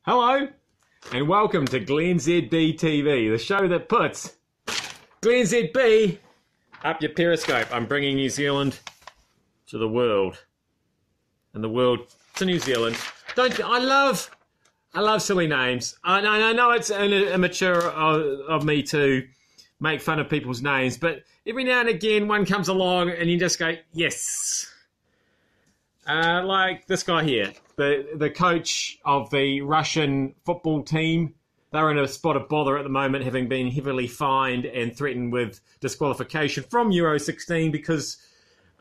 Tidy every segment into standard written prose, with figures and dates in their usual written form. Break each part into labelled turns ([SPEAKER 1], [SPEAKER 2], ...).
[SPEAKER 1] Hello, and welcome to glennzb TV, the show that puts glennzb up your Periscope. I'm bringing New Zealand to the world, and the world to New Zealand. I love silly names. I know it's immature of me to make fun of people's names, but every now and again one comes along and you just go, yes. Like this guy here, the coach of the Russian football team. They're in a spot of bother at the moment, having been heavily fined and threatened with disqualification from Euro 16 because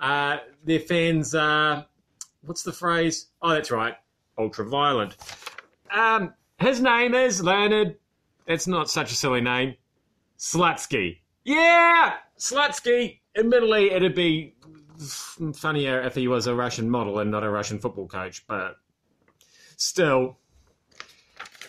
[SPEAKER 1] their fans are, what's the phrase? Oh, that's right, ultra-violent. His name is Leonard, that's not such a silly name, Slutsky. Yeah, Slutsky. Admittedly, it'd be funnier if he was a Russian model and not a Russian football coach, but still.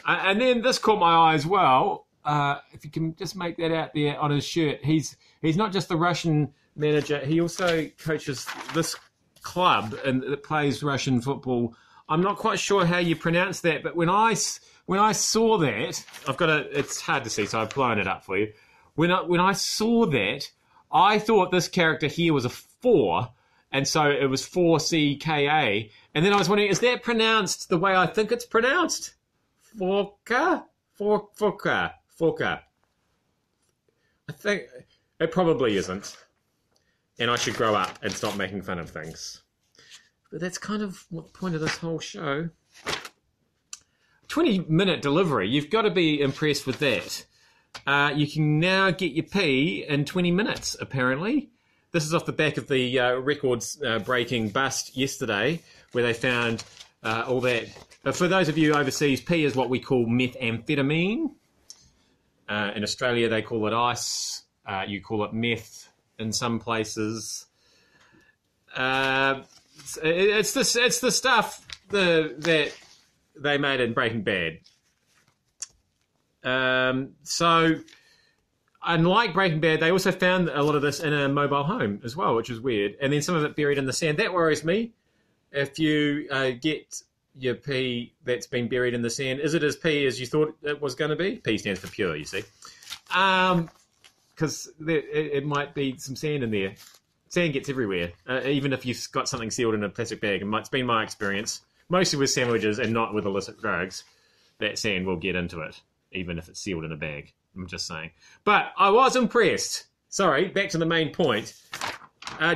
[SPEAKER 1] And then this caught my eye as well. If you can just make that out there on his shirt, he's not just the Russian manager. He also coaches this club and that plays Russian football. I'm not quite sure how you pronounce that, but when I saw that, it's hard to see, so I've blown it up for you. When I saw that, I thought this character here was a 4, and so it was 4CKA. And then I was wondering, is that pronounced the way I think it's pronounced? Forka? Forka. I think it probably isn't. And I should grow up and stop making fun of things. But that's kind of what the point of this whole show. 20-minute delivery. You've got to be impressed with that. You can now get your pee in 20 minutes, apparently. This is off the back of the records-breaking bust yesterday, where they found all that. For those of you overseas, pee is what we call methamphetamine. In Australia, they call it ice. You call it meth in some places. It's the stuff that they made in Breaking Bad. So, unlike Breaking Bad, they also found a lot of this in a mobile home as well, which is weird. And then some of it buried in the sand. That worries me. If you get your pee that's been buried in the sand, is it as pee as you thought it was going to be? P stands for pure, you see. Because it might be some sand in there. Sand gets everywhere, even if you've got something sealed in a plastic bag. It's been my experience, mostly with sandwiches and not with illicit drugs, that sand will get into it, even if it's sealed in a bag. I'm just saying. But I was impressed. Sorry, back to the main point.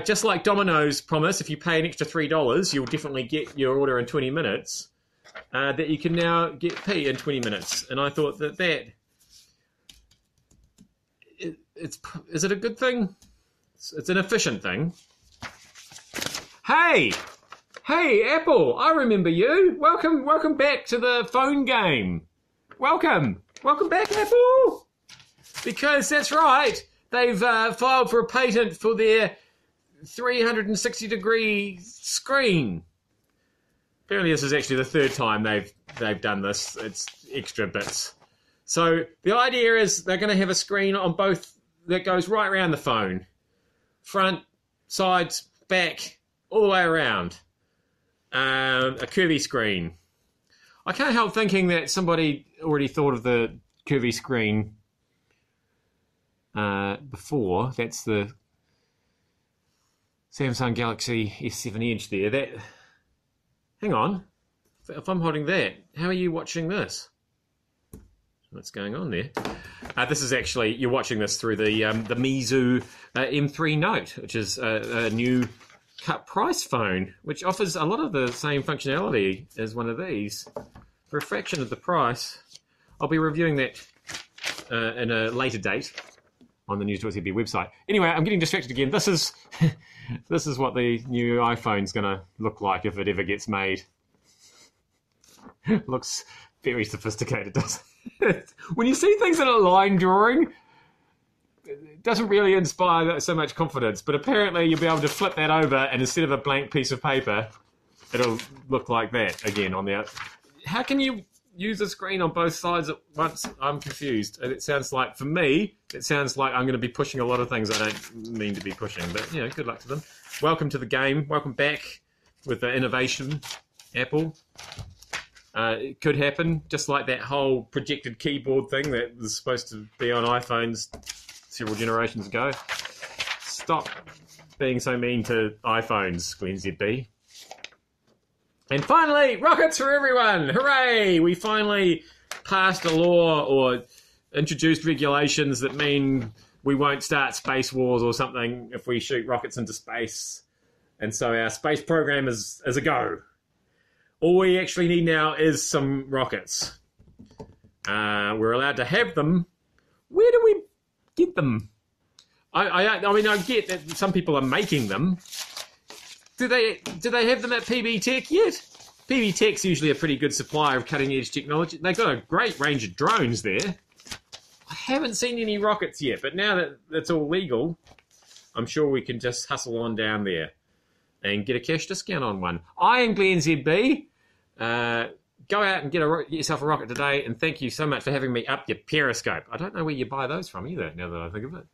[SPEAKER 1] Just like Domino's promise, if you pay an extra $3, you'll definitely get your order in 20 minutes, that you can now get pee in 20 minutes. And I thought that is it a good thing? It's an efficient thing. Hey, Apple, I remember you. Welcome back to the phone game. Welcome back, Apple. Because that's right, they've filed for a patent for their 360-degree screen. Apparently, this is actually the third time they've done this. It's extra bits. So the idea is they're going to have a screen on both that goes right around the phone, front, sides, back, all the way around. A curvy screen. I can't help thinking that somebody already thought of the curvy screen before. That's the Samsung Galaxy S7 Edge there. Hang on. If I'm holding that, how are you watching this? What's going on there? This is actually, you're watching this through the Meizu M3 Note, which is a new cut price phone, which offers a lot of the same functionality as one of these for a fraction of the price. I'll be reviewing that in a later date on the News.zb website. Anyway, I'm getting distracted again. This is what the new iPhone's going to look like if it ever gets made. Looks very sophisticated, doesn't it? When you see things in a line drawing, it doesn't really inspire so much confidence, but apparently you'll be able to flip that over and instead of a blank piece of paper, it'll look like that again on the outside. How can you use a screen on both sides at once? I'm confused. And it sounds like, for me, it sounds like I'm going to be pushing a lot of things I don't mean to be pushing, but, you know, good luck to them. Welcome to the game. Welcome back with the innovation, Apple. It could happen, just like that whole projected keyboard thing that was supposed to be on iPhones several generations ago. Stop being so mean to iPhones, glennzb. And finally, rockets for everyone! Hooray! We finally passed a law or introduced regulations that mean we won't start space wars or something if we shoot rockets into space. And so our space program is a go. All we actually need now is some rockets. We're allowed to have them. Where do we get them? I mean, I get that some people are making them. Do they have them at PB Tech yet? PB Tech's usually a pretty good supplier of cutting-edge technology. They've got a great range of drones there. I haven't seen any rockets yet, but now that it's all legal, I'm sure we can just hustle on down there and get a cash discount on one. I am glennzb. Go out and get yourself a rocket today, and thank you so much for having me up your Periscope. I don't know where you buy those from either, now that I think of it.